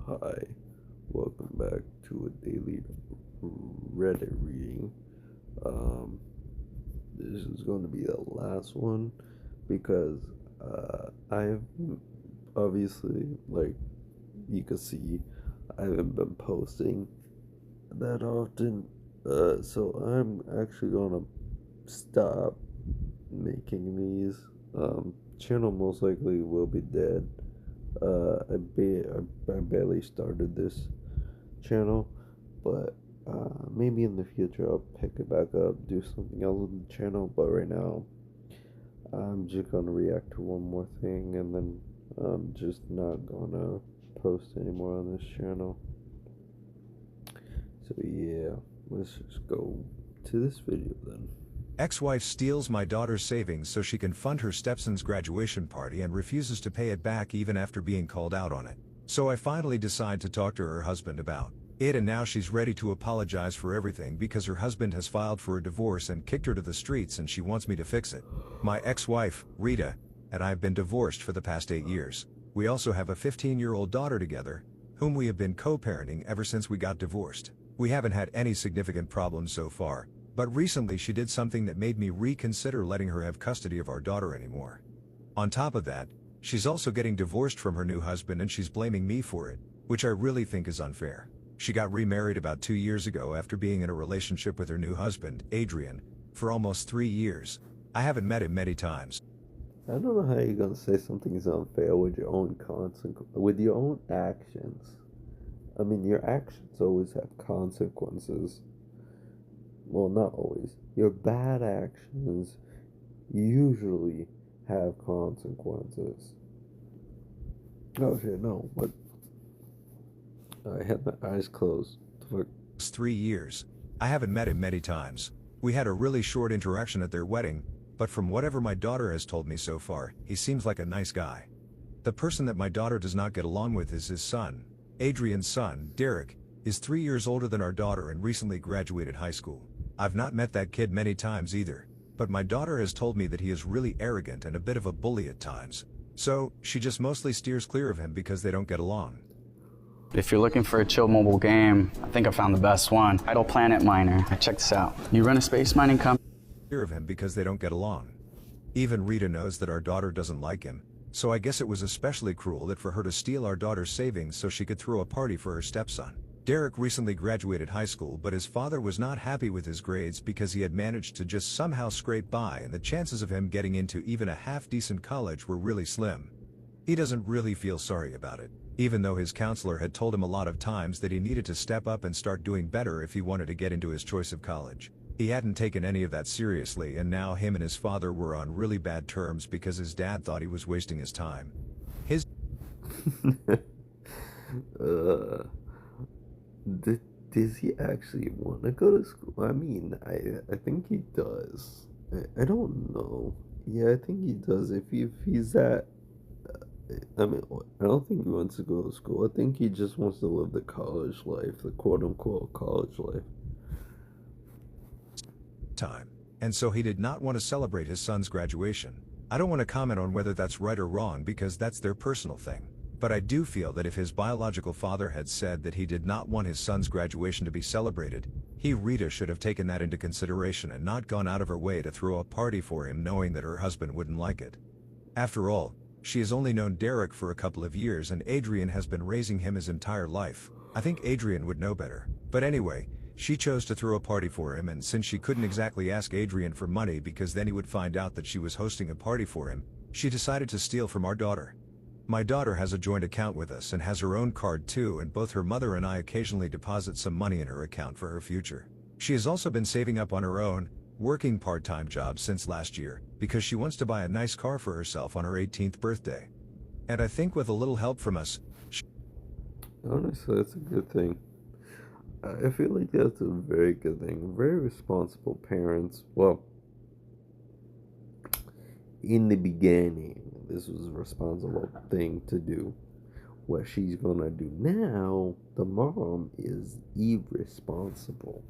Hi, welcome back to a daily Reddit reading. Um, this is going to be the last one because I've obviously, like you can see, I haven't been posting that often. So I'm actually gonna stop making these. Channel most likely will be dead. I barely started this channel, but maybe in the future I'll pick it back up, do something else with the channel. But right now, I'm just gonna react to one more thing, and then I'm just not gonna post anymore on this channel. So yeah, let's just go to this video then. Ex-wife steals my daughter's savings so she can fund her stepson's graduation party and refuses to pay it back even after being called out on it. So I finally decide to talk to her husband about it, and now she's ready to apologize for everything because her husband has filed for a divorce and kicked her to the streets, and she wants me to fix it. My ex-wife, Rita, and I have been divorced for the past 8 years. We also have a 15-year-old daughter together, whom we have been co-parenting ever since we got divorced. We haven't had any significant problems so far, but recently she did something that made me reconsider letting her have custody of our daughter anymore. On top of that, she's also getting divorced from her new husband, and she's blaming me for it, which I really think is unfair. She got remarried about 2 years ago after being in a relationship with her new husband, Adrian, for almost 3 years. I haven't met him many times. I don't know how you're gonna say something is unfair with your own with your own actions. I mean, your actions always have consequences. Well, not always. Your bad actions usually have consequences. Oh shit, no. What? I had my eyes closed. The fuck? 3 years. I haven't met him many times. We had a really short interaction at their wedding, but from whatever my daughter has told me so far, he seems like a nice guy. The person that my daughter does not get along with is his son. Adrian's son, Derek, is 3 years older than our daughter and recently graduated high school. I've not met that kid many times either, but my daughter has told me that he is really arrogant and a bit of a bully at times. So, she just mostly steers clear of him because they don't get along. If you're looking for a chill mobile game, I think I found the best one. Idle Planet Miner. Check this out. You run a space mining company. Clear of him because they don't get along. Even Rita knows that our daughter doesn't like him, so I guess it was especially cruel that for her to steal our daughter's savings so she could throw a party for her stepson. Derek recently graduated high school, but his father was not happy with his grades because he had managed to just somehow scrape by, and the chances of him getting into even a half-decent college were really slim. He doesn't really feel sorry about it, even though his counselor had told him a lot of times that he needed to step up and start doing better if he wanted to get into his choice of college. He hadn't taken any of that seriously, and now him and his father were on really bad terms because his dad thought he was wasting his time. His uh, does he actually want to go to school? I mean, I think he does. I don't know. Yeah, I think he does. If he's that, I mean, I don't think he wants to go to school. I think he just wants to live the college life, the quote unquote college life. time, and so he did not want to celebrate his son's graduation. I don't want to comment on whether that's right or wrong because that's their personal thing. But I do feel that if his biological father had said that he did not want his son's graduation to be celebrated, Rita should have taken that into consideration and not gone out of her way to throw a party for him knowing that her husband wouldn't like it. After all, she has only known Derek for a couple of years and Adrian has been raising him his entire life. I think Adrian would know better. But anyway, she chose to throw a party for him, and since she couldn't exactly ask Adrian for money because then he would find out that she was hosting a party for him, she decided to steal from our daughter. My daughter has a joint account with us and has her own card too, and both her mother and I occasionally deposit some money in her account for her future. She has also been saving up on her own, working part-time jobs since last year, because she wants to buy a nice car for herself on her 18th birthday. And I think with a little help from us, Honestly, that's a good thing. I feel like that's a very good thing. Very responsible parents. Well, in the beginning, this was a responsible thing to do. What she's gonna do now, the mom is irresponsible.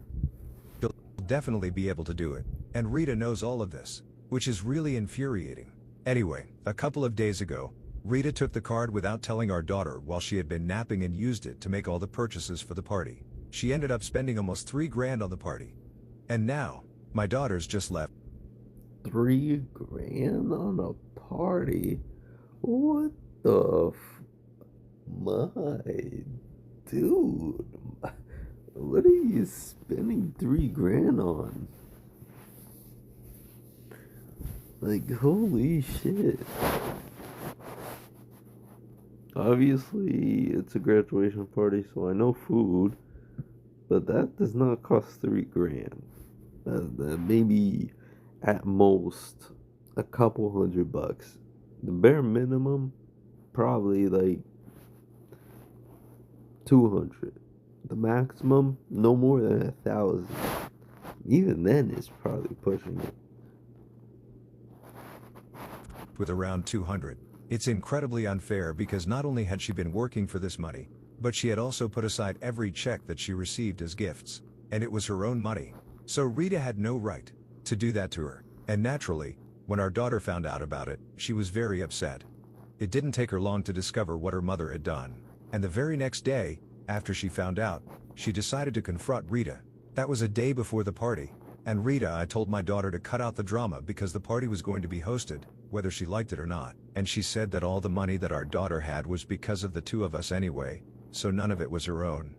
she'll definitely be able to do it. And Rita knows all of this, which is really infuriating. Anyway, a couple of days ago, Rita took the card without telling our daughter while she had been napping and used it to make all the purchases for the party. She ended up spending almost $3,000 on the party. And now, my daughter's just left. $3,000 on a party? What the my dude? What are you spending $3,000 on? Like, holy shit. Obviously, it's a graduation party, so I know food, but that does not cost $3,000. Maybe at most a couple $100. The bare minimum, probably like 200. The maximum, no more than 1,000. Even then, it's probably pushing it. With around 200. It's incredibly unfair because not only had she been working for this money, but she had also put aside every check that she received as gifts, and it was her own money. So Rita had no right to do that to her. And naturally, when our daughter found out about it, she was very upset. It didn't take her long to discover what her mother had done. And the very next day, after she found out, she decided to confront Rita. That was a day before the party. And Rita, I told my daughter to cut out the drama because the party was going to be hosted, whether she liked it or not. And she said that all the money that our daughter had was because of the two of us anyway, so none of it was her own.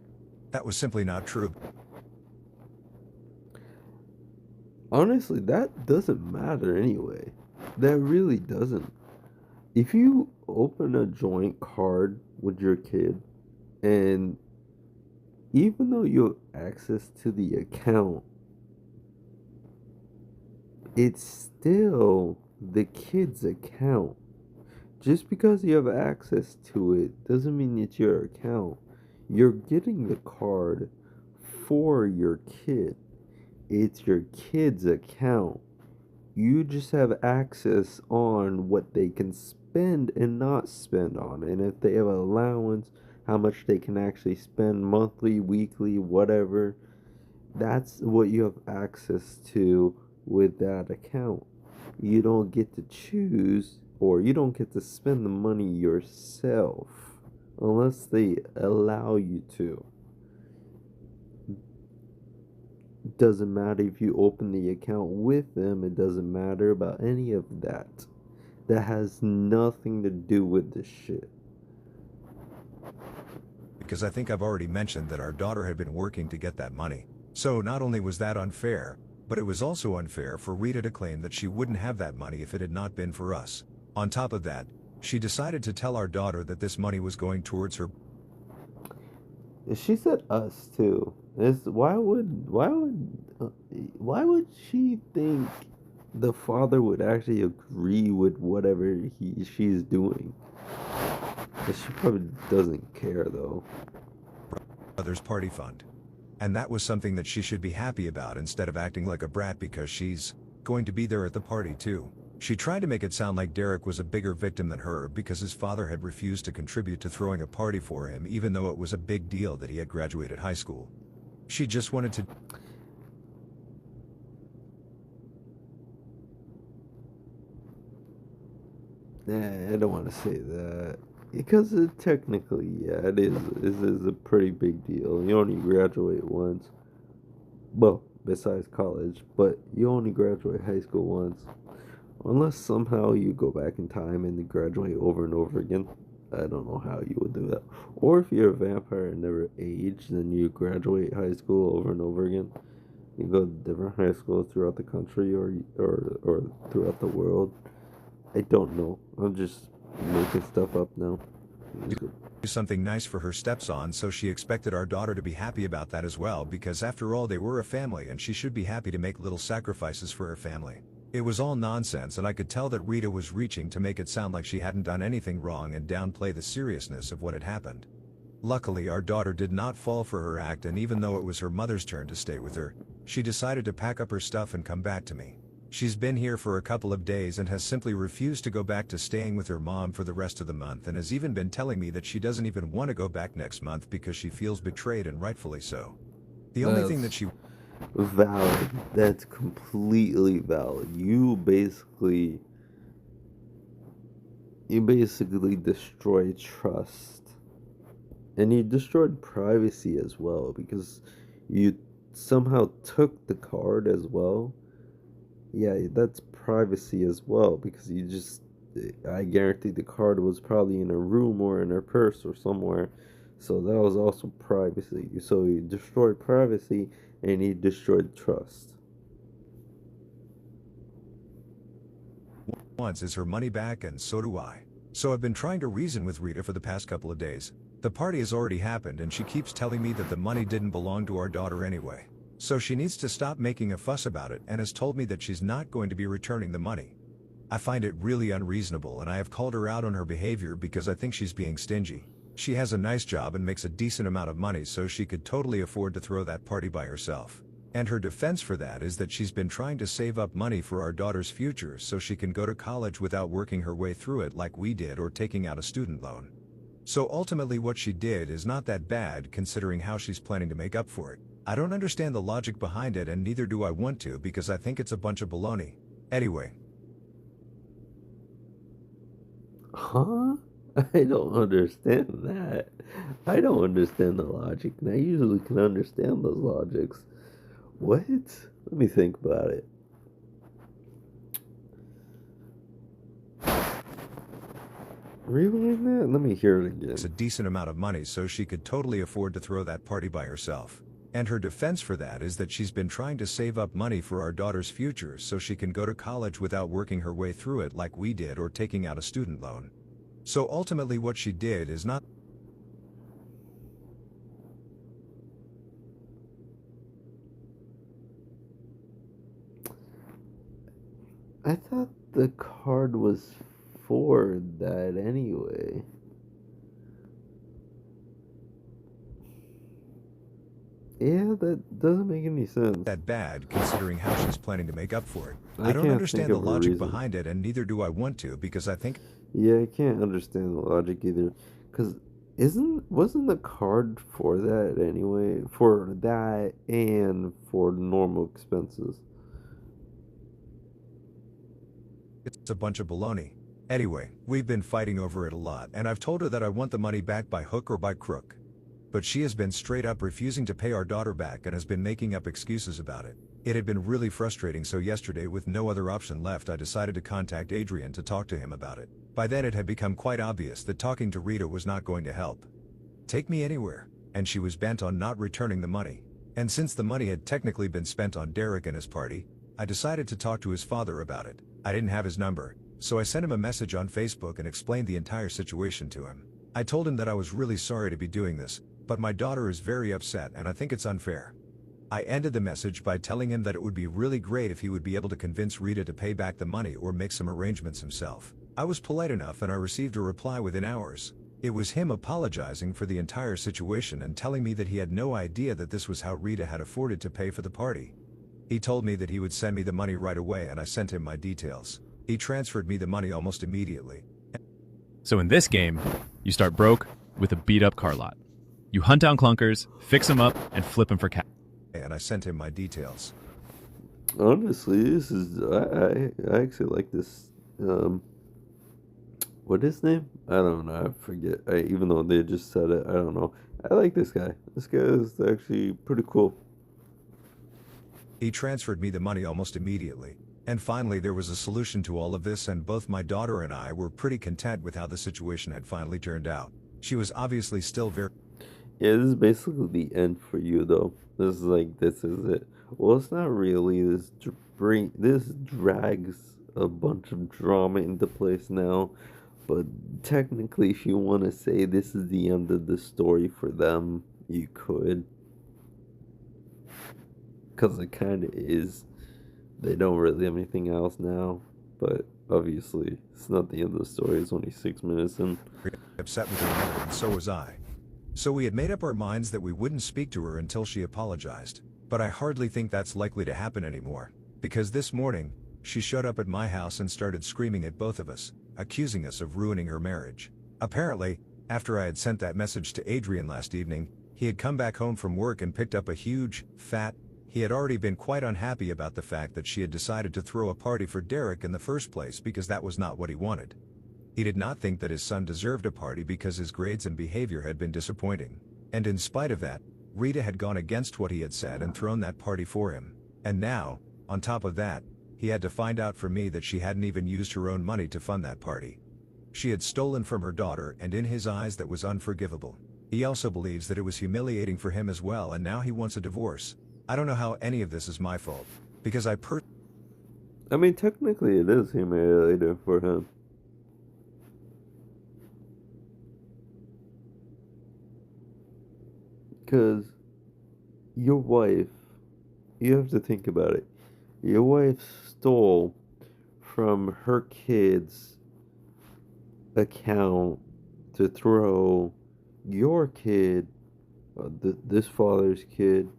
That was simply not true. Honestly, that doesn't matter anyway. That really doesn't. If you open a joint card with your kid, and even though you have access to the account, it's still the kid's account. Just because you have access to it doesn't mean it's your account. You're getting the card for your kid. It's your kid's account. You just have access on what they can spend and not spend on. And if they have an allowance, how much they can actually spend monthly, weekly, whatever. That's what you have access to with that account. You don't get to choose, or you don't get to spend the money yourself unless they allow you to. It doesn't matter if you open the account with them, it doesn't matter about any of that. That has nothing to do with this shit. Because I think I've already mentioned that our daughter had been working to get that money. So not only was that unfair, but it was also unfair for Rita to claim that she wouldn't have that money if it had not been for us. On top of that, she decided to tell our daughter that this money was going towards her. She said us too. Why would she think the father would actually agree with whatever she's doing? She probably doesn't care though. Brother's party fund. And that was something that she should be happy about instead of acting like a brat because she's going to be there at the party too. She tried to make it sound like Derek was a bigger victim than her because his father had refused to contribute to throwing a party for him even though it was a big deal that he had graduated high school. She just wanted to... Nah, I don't want to say that. Because technically, yeah, it is a pretty big deal. You only graduate once. Well, besides college, but you only graduate high school once. Unless somehow you go back in time and graduate over and over again. I don't know how you would do that. Or if you're a vampire and never age, then you graduate high school over and over again. You go to different high schools throughout the country or throughout the world. I don't know. I'm just making stuff up now. do something nice for her stepson, so she expected our daughter to be happy about that as well because after all they were a family and she should be happy to make little sacrifices for her family. It was all nonsense and I could tell that Rita was reaching to make it sound like she hadn't done anything wrong and downplay the seriousness of what had happened. Luckily our daughter did not fall for her act, and even though it was her mother's turn to stay with her, she decided to pack up her stuff and come back to me. She's been here for a couple of days and has simply refused to go back to staying with her mom for the rest of the month, and has even been telling me that she doesn't even want to go back next month because she feels betrayed, and rightfully so. The only thing that she... Valid. That's completely valid. You basically You basically destroy trust. And you destroyed privacy as well because you somehow took the card as well. Yeah, that's privacy as well because you just, I guarantee the card was probably in a room or in her purse or somewhere. So that was also privacy. So you destroyed privacy and you destroyed trust. Wants is her money back, and so do I. So I've been trying to reason with Rita for the past couple of days. The party has already happened and she keeps telling me that the money didn't belong to our daughter anyway. So she needs to stop making a fuss about it and has told me that she's not going to be returning the money. I find it really unreasonable and I have called her out on her behavior because I think she's being stingy. She has a nice job and makes a decent amount of money, so she could totally afford to throw that party by herself. And her defense for that is that she's been trying to save up money for our daughter's future so she can go to college without working her way through it like we did or taking out a student loan. So ultimately what she did is not that bad considering how she's planning to make up for it. I don't understand the logic behind it and neither do I want to because I think it's a bunch of baloney. Anyway. Huh? I don't understand that. I don't understand the logic, and I usually can understand those logics. What? Let me think about it. Rewind that? Let me hear it again. It's a decent amount of money, so she could totally afford to throw that party by herself. And her defense for that is that she's been trying to save up money for our daughter's future so she can go to college without working her way through it like we did or taking out a student loan. So ultimately what she did is not. I thought the card was for that anyway. Yeah, that doesn't make any sense. That bad considering how she's planning to make up for it. I I don't can't understand think the of a logic reason. behind it and neither do I want to because I think. Yeah, I can't understand the logic either. Cause wasn't the card for that anyway? For that and for normal expenses. It's a bunch of baloney. Anyway, we've been fighting over it a lot and I've told her that I want the money back by hook or by crook. But she has been straight up refusing to pay our daughter back and has been making up excuses about it. It had been really frustrating, so yesterday with no other option left I decided to contact Adrian to talk to him about it. By then it had become quite obvious that talking to Rita was not going to help. Take me anywhere, and she was bent on not returning the money. And since the money had technically been spent on Derek and his party, I decided to talk to his father about it. I didn't have his number, so I sent him a message on Facebook and explained the entire situation to him. I told him that I was really sorry to be doing this, but my daughter is very upset and I think it's unfair. I ended the message by telling him that it would be really great if he would be able to convince Rita to pay back the money or make some arrangements himself. I was polite enough and I received a reply within hours. It was him apologizing for the entire situation and telling me that he had no idea that this was how Rita had afforded to pay for the party. He told me that he would send me the money right away and I sent him my details. He transferred me the money almost immediately. So in this game, you start broke with a beat-up car lot. You hunt down clunkers, fix them up, and flip them for cash. And I sent him my details. Honestly, this is I actually like this. What is his name? I don't know. I forget. Even though they just said it, I don't know. I like this guy. This guy is actually pretty cool. He transferred me the money almost immediately. And finally there was a solution to all of this and both my daughter and I were pretty content with how the situation had finally turned out. She was obviously still very. Yeah, this is basically the end for you, though. This is it. Well, it's not really. This drags a bunch of drama into place now. But technically, if you want to say this is the end of the story for them, you could. Because it kind of is. They don't really have anything else now. But obviously, it's not the end of the story. It's only 6 minutes in. Upset with her, and so was I. So we had made up our minds that we wouldn't speak to her until she apologized. But I hardly think that's likely to happen anymore. Because this morning, she showed up at my house and started screaming at both of us, accusing us of ruining her marriage. Apparently, after I had sent that message to Adrian last evening, he had come back home from work and picked up a huge, fat. He had already been quite unhappy about the fact that she had decided to throw a party for Derek in the first place because that was not what he wanted. He did not think that his son deserved a party because his grades and behavior had been disappointing. And in spite of that, Rita had gone against what he had said and thrown that party for him. And now, on top of that, he had to find out from me that she hadn't even used her own money to fund that party. She had stolen from her daughter, and in his eyes that was unforgivable. He also believes that it was humiliating for him as well, and now he wants a divorce. I don't know how any of this is my fault, because I mean, technically it is humiliating for him. Because your wife, you have to think about it. Your wife stole from her kid's account to throw your kid, this father's kid,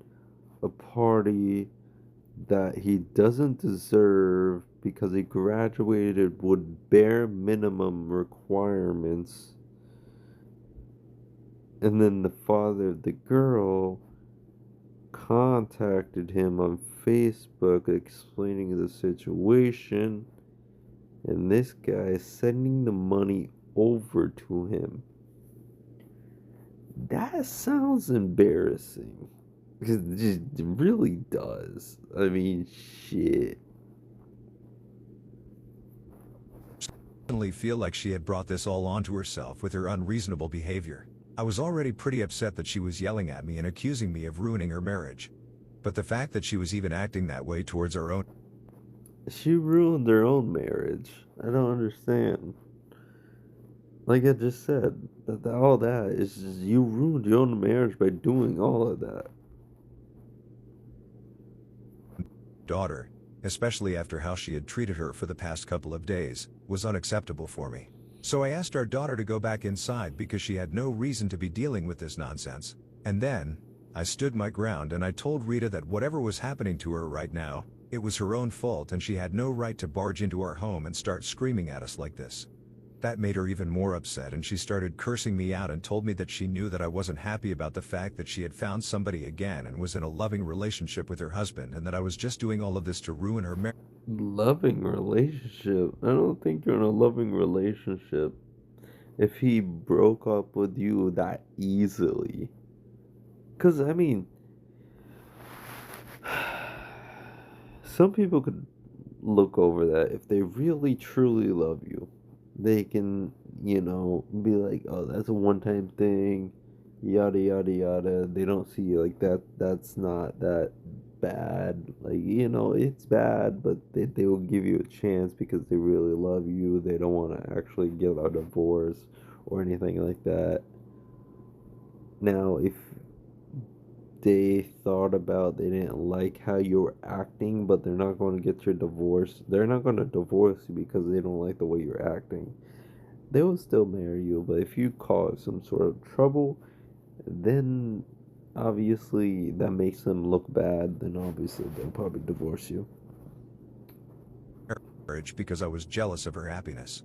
a party that he doesn't deserve because he graduated with bare minimum requirements. And then the father of the girl contacted him on Facebook explaining the situation, and this guy is sending the money over to him. That sounds embarrassing. Because it really does. I mean, shit. personally feel like she had brought this all onto herself with her unreasonable behavior. I was already pretty upset that she was yelling at me and accusing me of ruining her marriage. But the fact that she was even acting that way towards our own... She ruined their own marriage. I don't understand. Like I just said, all that is just you ruined your own marriage by doing all of that. daughter, especially after how she had treated her for the past couple of days, was unacceptable for me. So I asked our daughter to go back inside because she had no reason to be dealing with this nonsense. And then, I stood my ground and I told Rita that whatever was happening to her right now, it was her own fault and she had no right to barge into our home and start screaming at us like this. That made her even more upset and she started cursing me out and told me that she knew that I wasn't happy about the fact that she had found somebody again and was in a loving relationship with her husband and that I was just doing all of this to ruin her marriage. Loving relationship? I don't think you're in a loving relationship if he broke up with you that easily. Because, I mean, some people could look over that if they really truly love you. They can, be like, oh, that's a one time thing, yada, yada, yada. They don't see you like that. That's not that bad. Like, it's bad, but they will give you a chance because they really love you. They don't want to actually get a divorce or anything like that. Now, if they thought about they didn't like how you were acting, but they're not going to get your divorce. They're not going to divorce you because they don't like the way you're acting. They will still marry you, but if you cause some sort of trouble, then obviously that makes them look bad. Then obviously they'll probably divorce you. Because I was jealous of her happiness.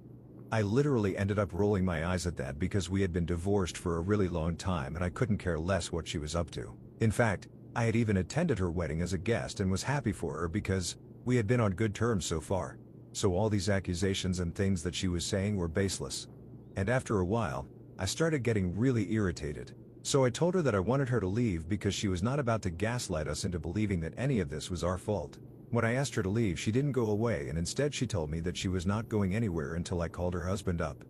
I literally ended up rolling my eyes at that because we had been divorced for a really long time and I couldn't care less what she was up to. In fact, I had even attended her wedding as a guest and was happy for her because we had been on good terms so far. So all these accusations and things that she was saying were baseless. And after a while, I started getting really irritated. So I told her that I wanted her to leave because she was not about to gaslight us into believing that any of this was our fault. When I asked her to leave, she didn't go away and instead she told me that she was not going anywhere until I called her husband up.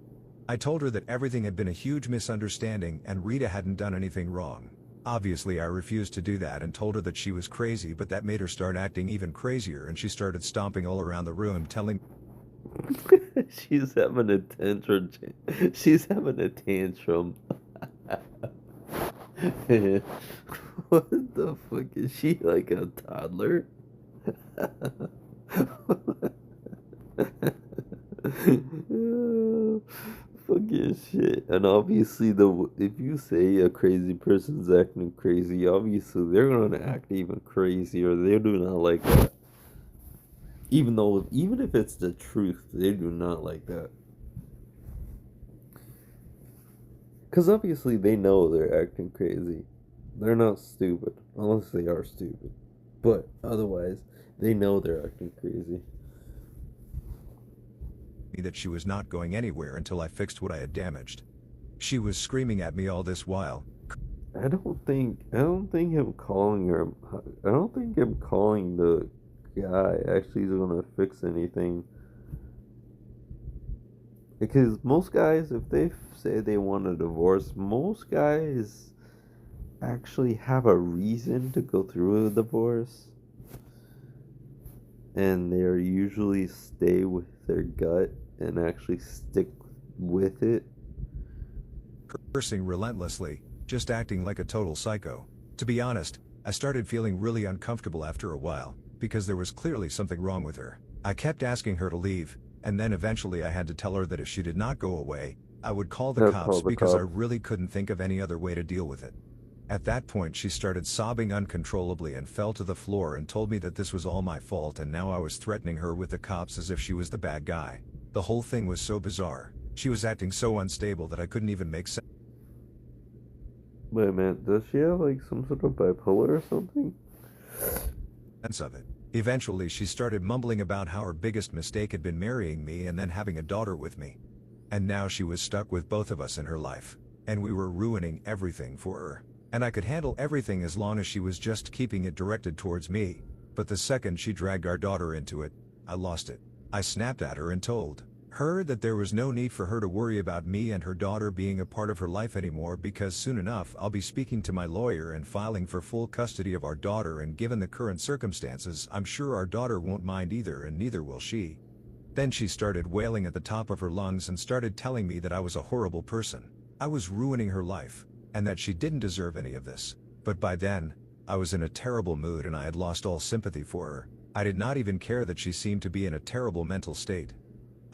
I told her that everything had been a huge misunderstanding and Rita hadn't done anything wrong. Obviously I refused to do that and told her that she was crazy, but that made her start acting even crazier and she started stomping all around the room telling She's having a tantrum. She's having a tantrum. What the fuck? Is she like a toddler? Fucking shit. And obviously, if you say a crazy person's acting crazy, obviously they're gonna act even crazier. They do not like that. Even if it's the truth, they do not like that. Because obviously they know they're acting crazy. They're not stupid, unless they are stupid. But otherwise, they know they're acting crazy. me that she was not going anywhere until I fixed what I had damaged. She was screaming at me all this while. I don't think him calling her, I don't think him calling the guy actually is gonna fix anything. Because most guys, if they say they want a divorce, most guys actually have a reason to go through a divorce. And they're usually stay with their gut and actually stick with it. Cursing relentlessly, just acting like a total psycho. To be honest, I started feeling really uncomfortable after a while, because there was clearly something wrong with her. I kept asking her to leave, and then eventually I had to tell her that if she did not go away, I would call the cops because I really couldn't think of any other way to deal with it. At that point she started sobbing uncontrollably and fell to the floor and told me that this was all my fault and now I was threatening her with the cops as if she was the bad guy. The whole thing was so bizarre. She was acting so unstable that I couldn't even make sense Wait a minute, does she have like some sort of bipolar or something? of it. Eventually she started mumbling about how her biggest mistake had been marrying me and then having a daughter with me. And now she was stuck with both of us in her life. And we were ruining everything for her. And I could handle everything as long as she was just keeping it directed towards me. But the second she dragged our daughter into it, I lost it. I snapped at her and told her that there was no need for her to worry about me and her daughter being a part of her life anymore because soon enough I'll be speaking to my lawyer and filing for full custody of our daughter, and given the current circumstances I'm sure our daughter won't mind either, and neither will she. Then she started wailing at the top of her lungs and started telling me that I was a horrible person. I was ruining her life, and that she didn't deserve any of this. But by then, I was in a terrible mood and I had lost all sympathy for her. I did not even care that she seemed to be in a terrible mental state.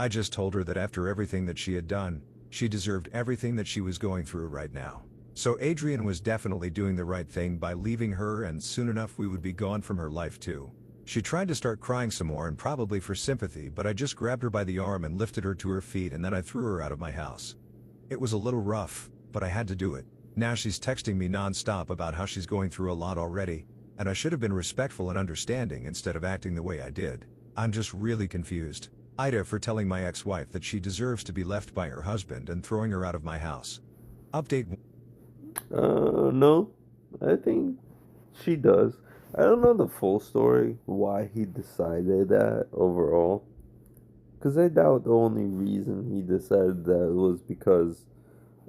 I just told her that after everything that she had done, she deserved everything that she was going through right now. So Adrian was definitely doing the right thing by leaving her, and soon enough we would be gone from her life too. She tried to start crying some more and probably for sympathy, but I just grabbed her by the arm and lifted her to her feet, and then I threw her out of my house. It was a little rough, but I had to do it. Now she's texting me non-stop about how she's going through a lot already, and I should have been respectful and understanding instead of acting the way I did. I'm just really confused. Ida for telling my ex-wife that she deserves to be left by her husband and throwing her out of my house. Update. No. I think she does. I don't know the full story, why he decided that overall. Because I doubt the only reason he decided that was because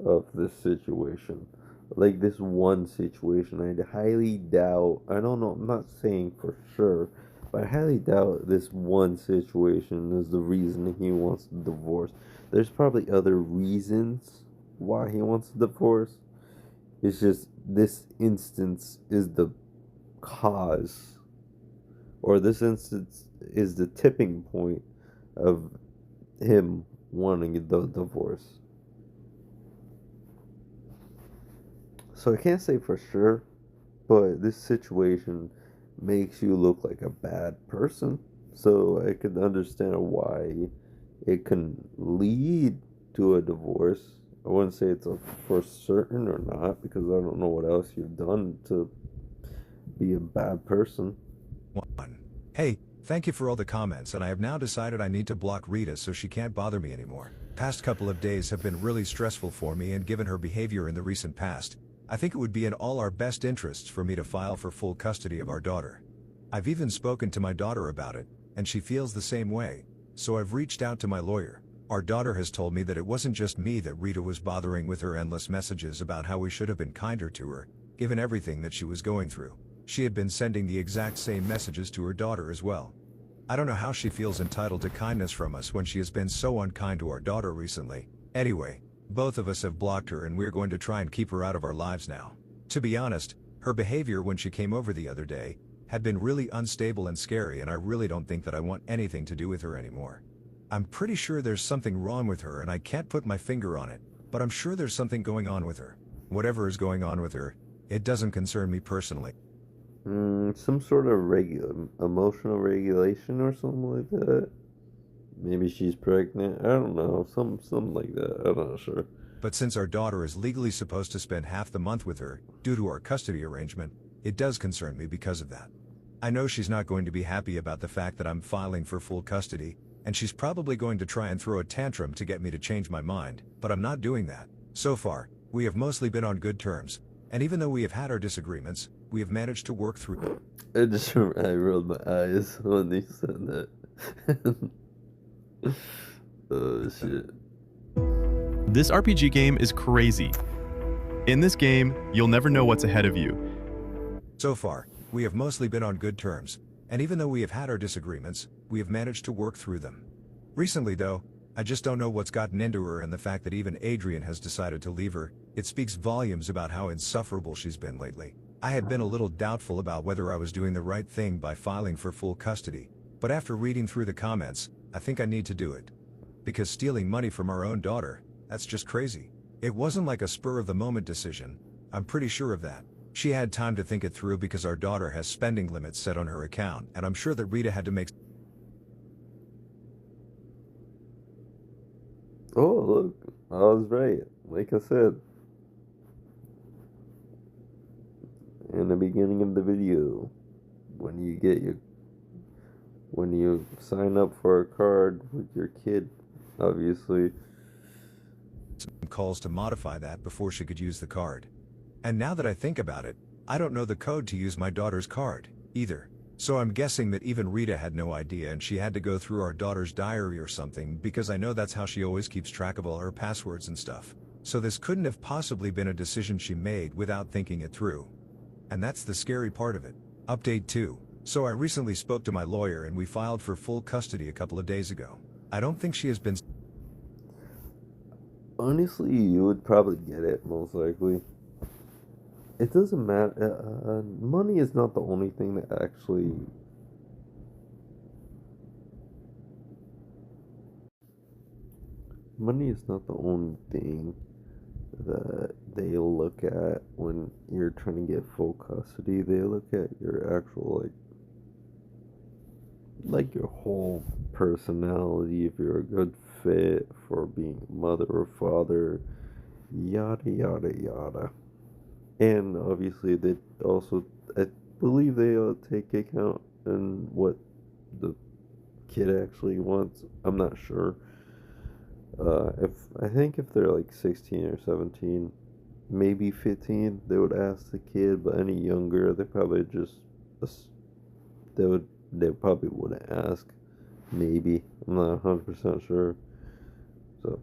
of this situation. Like this one situation. I highly doubt, I don't know, I'm not saying for sure, but I highly doubt this one situation is the reason he wants to divorce. There's probably other reasons why he wants to divorce. It's just this instance is the cause, or this instance is the tipping point of him wanting the divorce. So I can't say for sure, but this situation makes you look like a bad person. So I could understand why it can lead to a divorce. I wouldn't say it's a for certain or not, because I don't know what else you've done to be a bad person. 1. Hey, thank you for all the comments, and I have now decided I need to block Rita so she can't bother me anymore. Past couple of days have been really stressful for me, and given her behavior in the recent past, I think it would be in all our best interests for me to file for full custody of our daughter. I've even spoken to my daughter about it, and she feels the same way, so I've reached out to my lawyer. Our daughter has told me that it wasn't just me that Rita was bothering with her endless messages about how we should have been kinder to her, given everything that she was going through. She had been sending the exact same messages to her daughter as well. I don't know how she feels entitled to kindness from us when she has been so unkind to our daughter recently. Anyway, both of us have blocked her and we're going to try and keep her out of our lives now. To be honest, her behavior when she came over the other day had been really unstable and scary, and I really don't think that I want anything to do with her anymore. I'm pretty sure there's something wrong with her and I can't put my finger on it, but I'm sure there's something going on with her. Whatever is going on with her, it doesn't concern me personally. Some sort of emotional regulation or something like that. Maybe she's pregnant. I don't know. Something like that. I'm not sure. But since our daughter is legally supposed to spend half the month with her, due to our custody arrangement, it does concern me because of that. I know she's not going to be happy about the fact that I'm filing for full custody, and she's probably going to try and throw a tantrum to get me to change my mind, but I'm not doing that. So far, we have mostly been on good terms, and even though we have had our disagreements, we have managed to work through them. I rolled my eyes when he said that. Oh shit. This RPG game is crazy. In this game, you'll never know what's ahead of you. So far, we have mostly been on good terms, and even though we have had our disagreements, we have managed to work through them. Recently though, I just don't know what's gotten into her, and the fact that even Adrian has decided to leave her, it speaks volumes about how insufferable she's been lately. I had been a little doubtful about whether I was doing the right thing by filing for full custody, but after reading through the comments, I think I need to do it. Because stealing money from our own daughter, that's just crazy. It wasn't like a spur-of-the-moment decision, I'm pretty sure of that. She had time to think it through because our daughter has spending limits set on her account, and I'm sure that Rita had to make... Oh, look, I was right. Like I said in the beginning of the video, when you sign up for a card with your kid, obviously. calls to modify that before she could use the card. And now that I think about it, I don't know the code to use my daughter's card, either. So I'm guessing that even Rita had no idea, and she had to go through our daughter's diary or something, because I know that's how she always keeps track of all her passwords and stuff. So this couldn't have possibly been a decision she made without thinking it through. And that's the scary part of it. Update 2. So I recently spoke to my lawyer and we filed for full custody a couple of days ago. I don't think she has been... Honestly, you would probably get it, most likely. It doesn't matter. Money is not the only thing that actually... Money is not the only thing that they look at when you're trying to get full custody. They look at your actual, like your whole personality, if you're a good fit for being a mother or father, yada yada yada. And obviously they also, I believe they take account in what the kid actually wants. I'm not sure. If I think if they're like 16 or 17, maybe 15, they would ask the kid, but any younger, they probably just they probably wouldn't ask. Maybe, I'm not 100% sure. So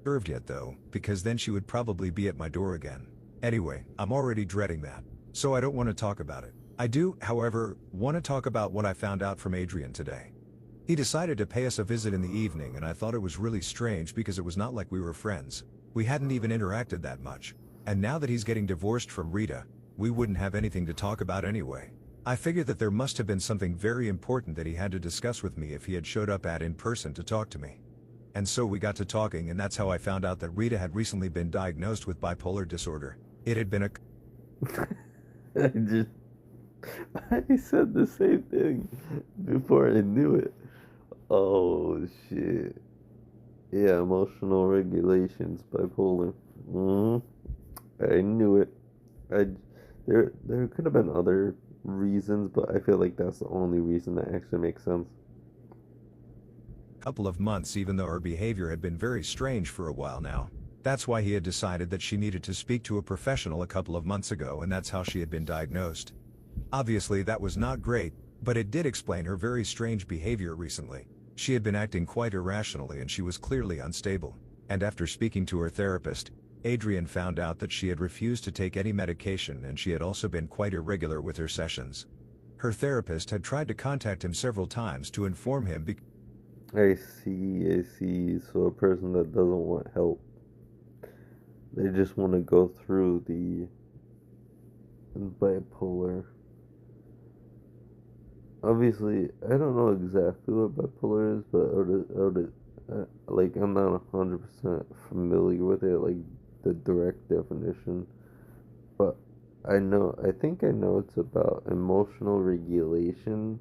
served yet though, because then she would probably be at my door again. Anyway, I'm already dreading that, so I don't want to talk about it. I do, however, want to talk about what I found out from Adrian today. He decided to pay us a visit in the evening, and I thought it was really strange because it was not like we were friends. We hadn't even interacted that much. And now that he's getting divorced from Rita, we wouldn't have anything to talk about anyway. I figured that there must have been something very important that he had to discuss with me if he had showed up in person to talk to me. And so we got to talking, and that's how I found out that Rita had recently been diagnosed with bipolar disorder. It had been a... I said the same thing before I knew it. Oh shit. Yeah, emotional regulations, bipolar. I knew it. I there could have been other reasons, but I feel like that's the only reason that actually makes sense. couple of months, even though her behavior had been very strange for a while now. That's why he had decided that she needed to speak to a professional a couple of months ago, and that's how she had been diagnosed. Obviously that was not great, but it did explain her very strange behavior recently. She had been acting quite irrationally and she was clearly unstable. And after speaking to her therapist, Adrian found out that she had refused to take any medication, and she had also been quite irregular with her sessions. Her therapist had tried to contact him several times to inform him I see. So a person that doesn't want help, they just want to go through the bipolar. Obviously, I don't know exactly what bipolar is, but like I'm not 100% familiar with it, like the direct definition. But I think I know it's about emotional regulation,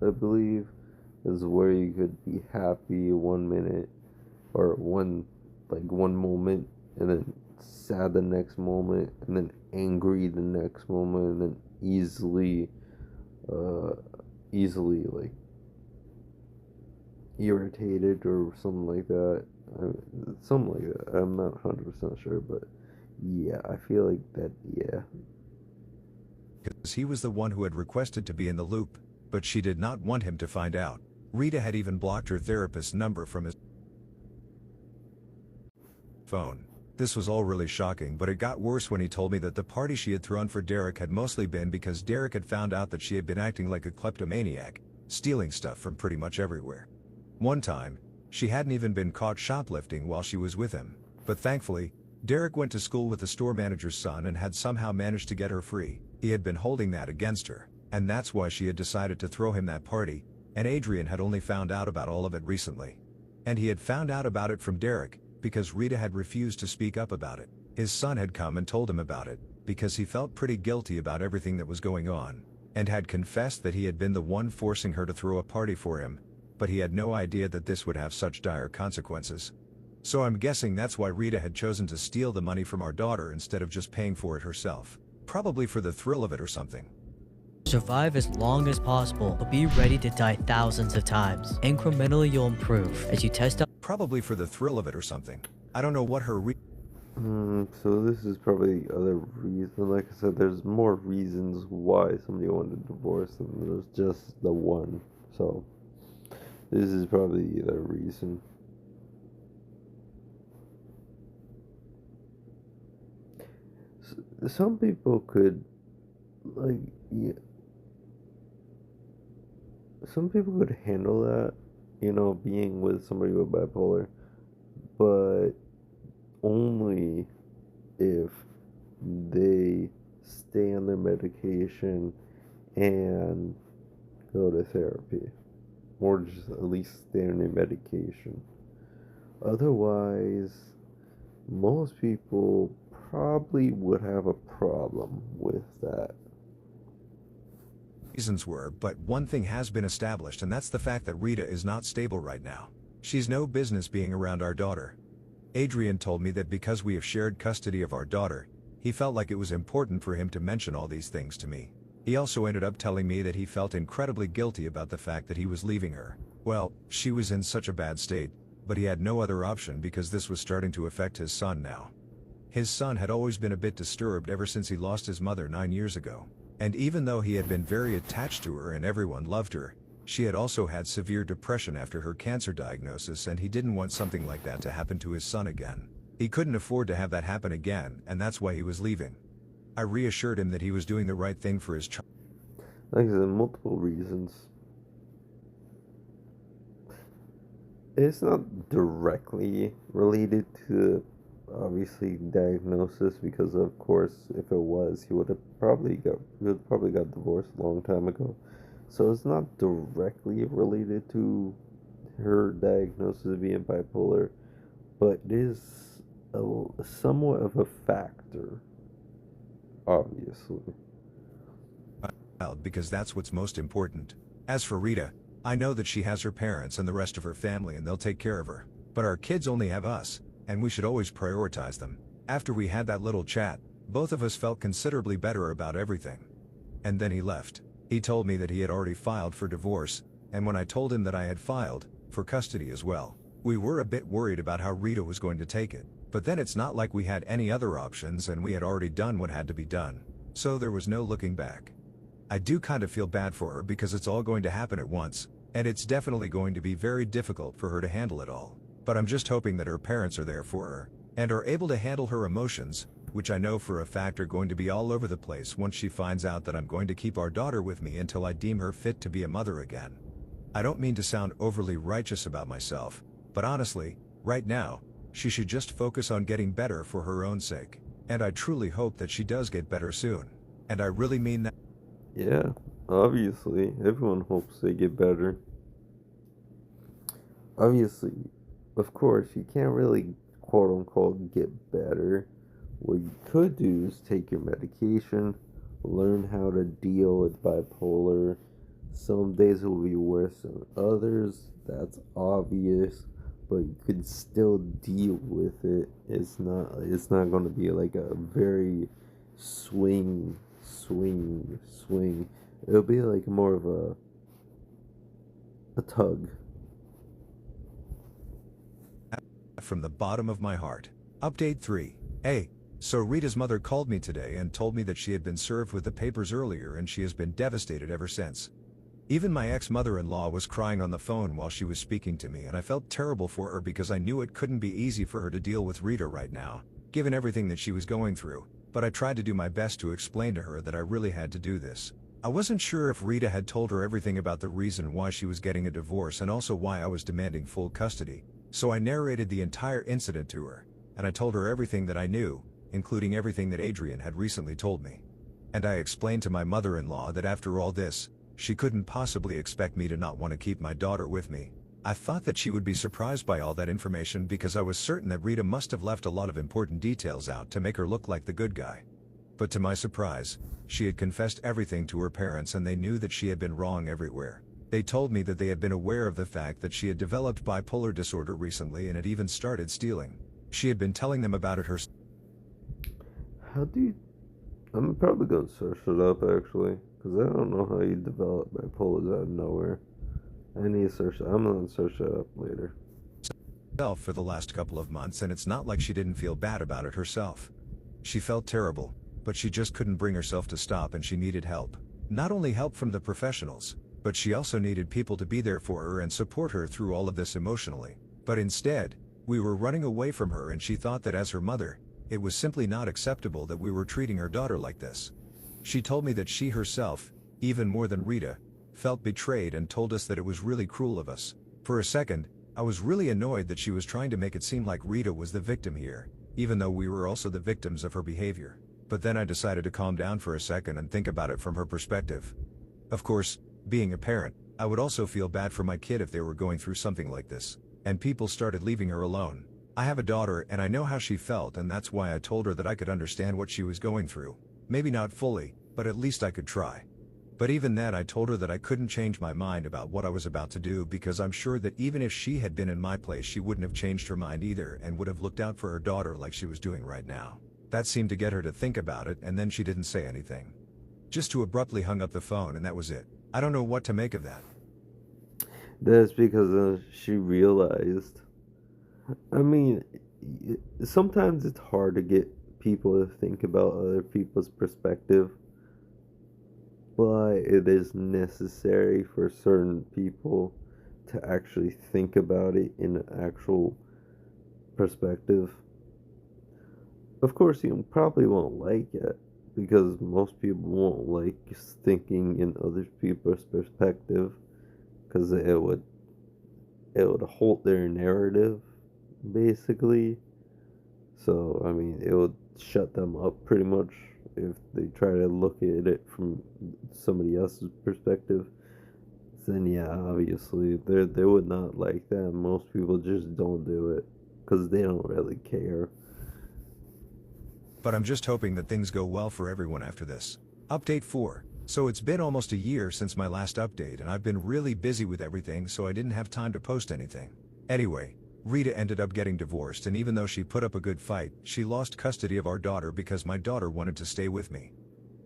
I believe, is where you could be happy 1 minute or one moment, and then sad the next moment, and then angry the next moment, and then easily irritated or something like that. Something like that. I'm not 100% sure, but yeah, I feel like that. Yeah, because he was the one who had requested to be in the loop, but she did not want him to find out. Rita had even blocked her therapist's number from his phone. This was all really shocking, but it got worse when he told me that the party she had thrown for Derek had mostly been because Derek had found out that she had been acting like a kleptomaniac, stealing stuff from pretty much everywhere. One time, she hadn't even been caught shoplifting while she was with him, but thankfully, Derek went to school with the store manager's son and had somehow managed to get her free. He had been holding that against her, and that's why she had decided to throw him that party, and Adrian had only found out about all of it recently. And he had found out about it from Derek, because Rita had refused to speak up about it. His son had come and told him about it, because he felt pretty guilty about everything that was going on, and had confessed that he had been the one forcing her to throw a party for him, but he had no idea that this would have such dire consequences. So I'm guessing that's why Rita had chosen to steal the money from our daughter instead of just paying for it herself. Probably for the thrill of it or something. Survive as long as possible, but be ready to die thousands of times. Incrementally, you'll improve as you test out. Probably for the thrill of it or something. I don't know what her so this is probably the other reason. Like I said, there's more reasons why somebody wanted a divorce than there's just the one. So this is probably the reason. Some people could, like, yeah, some people could handle that, being with somebody with bipolar, but only if they stay on their medication and go to therapy, or just at least stay on their medication. Otherwise, most people probably would have a problem with that. reasons were, but one thing has been established, and that's the fact that Rita is not stable right now. She's no business being around our daughter. Adrian told me that because we have shared custody of our daughter, he felt like it was important for him to mention all these things to me. He also ended up telling me that he felt incredibly guilty about the fact that he was leaving her. Well, she was in such a bad state, but he had no other option because this was starting to affect his son now. His son had always been a bit disturbed ever since he lost his mother 9 years ago. And even though he had been very attached to her and everyone loved her, she had also had severe depression after her cancer diagnosis, and he didn't want something like that to happen to his son again. He couldn't afford to have that happen again, and that's why he was leaving. I reassured him that he was doing the right thing for his child. Like I said, multiple reasons. It's not directly related to obviously diagnosis, because of course if it was, he would have probably got divorced a long time ago. So it's not directly related to her diagnosis of being bipolar, but it is somewhat of a factor, obviously. Because that's what's most important. As for Rita, I know that she has her parents and the rest of her family and they'll take care of her. But our kids only have us, and we should always prioritize them. After we had that little chat, both of us felt considerably better about everything. And then he left. He told me that he had already filed for divorce, and when I told him that I had filed for custody as well, we were a bit worried about how Rita was going to take it. But then it's not like we had any other options, and we had already done what had to be done. So there was no looking back. I do kind of feel bad for her because it's all going to happen at once, and it's definitely going to be very difficult for her to handle it all. But I'm just hoping that her parents are there for her, and are able to handle her emotions, which I know for a fact are going to be all over the place once she finds out that I'm going to keep our daughter with me until I deem her fit to be a mother again. I don't mean to sound overly righteous about myself, but honestly, right now, she should just focus on getting better for her own sake. And I truly hope that she does get better soon. And I really mean that. Yeah, obviously, everyone hopes they get better. Obviously, of course, you can't really quote unquote get better. What you could do is take your medication, learn how to deal with bipolar. Some days will be worse than others, that's obvious, but you could still deal with it. It's not going to be like a very swing. It'll be like more of a tug. from the bottom of my heart. Update 3. Hey, so Rita's mother called me today and told me that she had been served with the papers earlier and she has been devastated ever since. Even my ex-mother-in-law was crying on the phone while she was speaking to me, and I felt terrible for her because I knew it couldn't be easy for her to deal with Rita right now, given everything that she was going through, but I tried to do my best to explain to her that I really had to do this. I wasn't sure if Rita had told her everything about the reason why she was getting a divorce and also why I was demanding full custody, so I narrated the entire incident to her, and I told her everything that I knew, including everything that Adrian had recently told me. And I explained to my mother-in-law that after all this, she couldn't possibly expect me to not want to keep my daughter with me. I thought that she would be surprised by all that information because I was certain that Rita must have left a lot of important details out to make her look like the good guy. But to my surprise, she had confessed everything to her parents and they knew that she had been wrong everywhere. They told me that they had been aware of the fact that she had developed bipolar disorder recently and had even started stealing. She had been telling them about it herself. How do you... I'm probably going to search it up, actually, because I don't know how you develop bipolar out of nowhere. I need to search it. I'm going to search it up later. For the last couple of months, and it's not like she didn't feel bad about it herself. She felt terrible, but she just couldn't bring herself to stop and she needed help. Not only help from the professionals, but she also needed people to be there for her and support her through all of this emotionally. But instead, we were running away from her and she thought that as her mother, it was simply not acceptable that we were treating her daughter like this. She told me that she herself, even more than Rita, felt betrayed and told us that it was really cruel of us. For a second, I was really annoyed that she was trying to make it seem like Rita was the victim here, even though we were also the victims of her behavior. But then I decided to calm down for a second and think about it from her perspective. Of course, being a parent, I would also feel bad for my kid if they were going through something like this, and people started leaving her alone. I have a daughter and I know how she felt, and that's why I told her that I could understand what she was going through. Maybe not fully, but at least I could try. But even then I told her that I couldn't change my mind about what I was about to do because I'm sure that even if she had been in my place she wouldn't have changed her mind either and would have looked out for her daughter like she was doing right now. That seemed to get her to think about it, and then she didn't say anything. Just to abruptly hung up the phone, and that was it. I don't know what to make of that. That's because she realized. I mean, sometimes it's hard to get people to think about other people's perspective, but it is necessary for certain people to actually think about it in an actual perspective. Of course, you probably won't like it, because most people won't like thinking in other people's perspective, because it would halt their narrative, basically. So, I mean, it would shut them up pretty much if they try to look at it from somebody else's perspective. Then yeah, obviously they would not like that. Most people just don't do it because they don't really care. But I'm just hoping that things go well for everyone after this. Update 4. So it's been almost a year since my last update and I've been really busy with everything, so I didn't have time to post anything. Anyway, Rita ended up getting divorced, and even though she put up a good fight, she lost custody of our daughter because my daughter wanted to stay with me.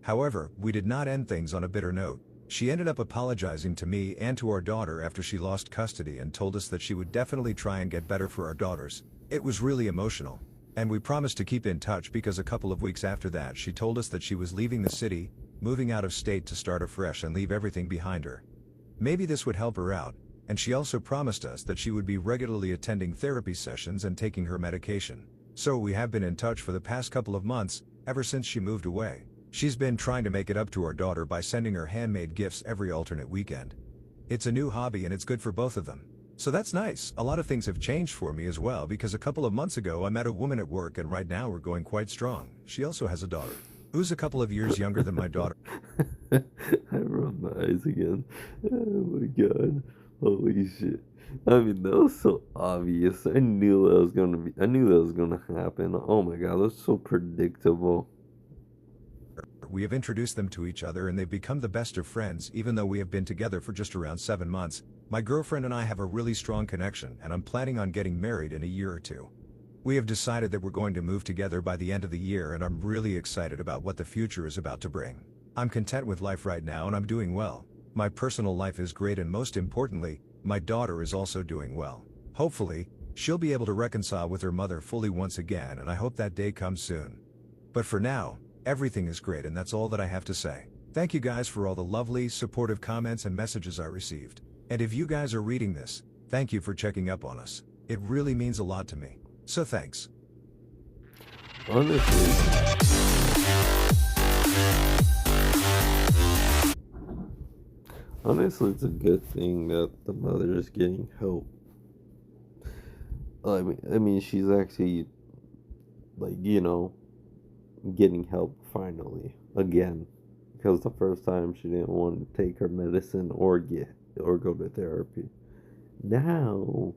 However, we did not end things on a bitter note. She ended up apologizing to me and to our daughter after she lost custody and told us that she would definitely try and get better for our daughters. It was really emotional. And we promised to keep in touch because a couple of weeks after that she told us that she was leaving the city, moving out of state to start afresh and leave everything behind her. Maybe this would help her out, and she also promised us that she would be regularly attending therapy sessions and taking her medication. So we have been in touch for the past couple of months, ever since she moved away. She's been trying to make it up to our daughter by sending her handmade gifts every alternate weekend. It's a new hobby and it's good for both of them. So that's nice. A lot of things have changed for me as well, because a couple of months ago I met a woman at work and right now we're going quite strong. She also has a daughter, who's a couple of years younger than my daughter. I rolled my eyes again. Oh my god. Holy shit. I mean, that was so obvious. I knew that was gonna happen. Oh my god, that's so predictable. We have introduced them to each other and they've become the best of friends, even though we have been together for just around 7 months. My girlfriend and I have a really strong connection, and I'm planning on getting married in a year or two. We have decided that we're going to move together by the end of the year, and I'm really excited about what the future is about to bring. I'm content with life right now and I'm doing well. My personal life is great, and most importantly, my daughter is also doing well. Hopefully, She'll be able to reconcile with her mother fully once again, and I hope that day comes soon. But for now, everything is great, and that's all that I have to say. Thank you guys for all the lovely, supportive comments and messages I received. And if you guys are reading this, thank you for checking up on us. It really means a lot to me. So thanks. Honestly, it's a good thing that the mother is getting help. I mean, she's actually, like, getting help finally again, because the first time she didn't want to take her medicine or go to therapy. Now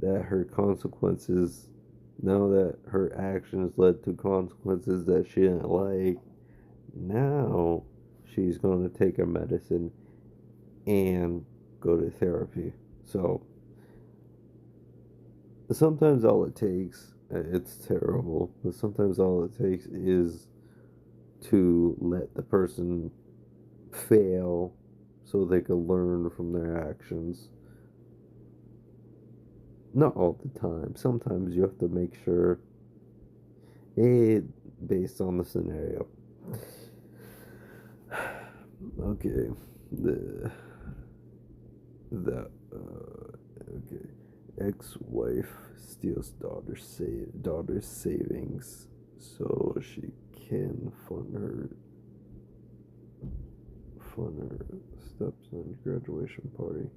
that her consequences, now that her actions led to consequences that she didn't like, now she's going to take her medicine and go to therapy. So sometimes all it takes, it's terrible, but sometimes all it takes is to let the person fail so they can learn from their actions. Not all the time. Sometimes you have to make sure it based on the scenario. Okay. Okay. Ex-wife steals daughter's savings so she can fund her stepson's graduation party.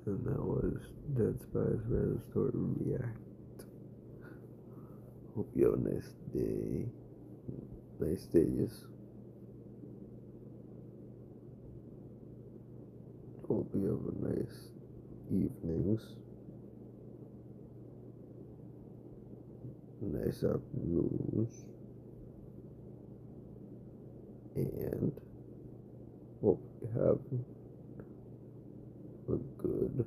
And that was Dead Spies Random Story React. Hope you have a nice day. Nice days. Hope you have a nice evenings. Nice afternoons. And hope you have a good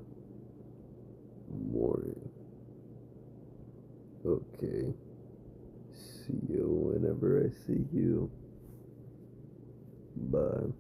morning. Okay. See you whenever I see you. Bye.